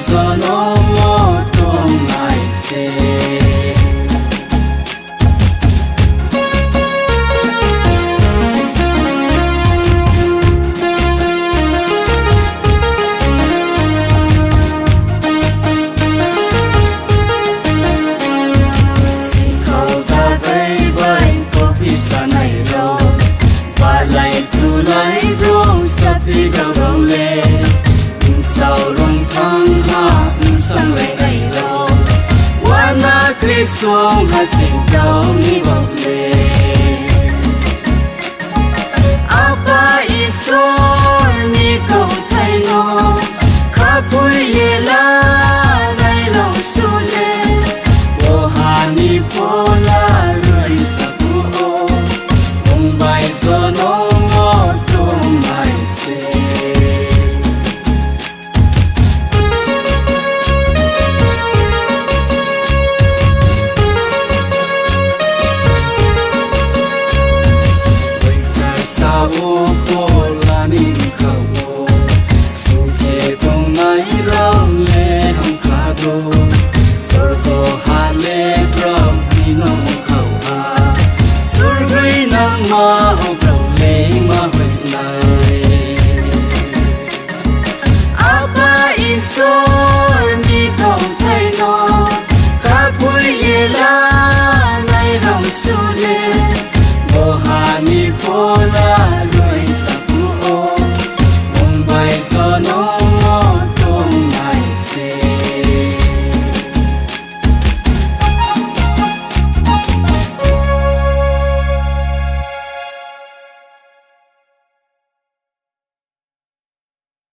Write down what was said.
gió nó mô tuông lại xe đi đâu đâu lệ sau lòng thang hạ sang lại ngày lâu qua na kri song ha sinh cao ni bọc lệ apa iso ni cầu thay nó khắp vui ye la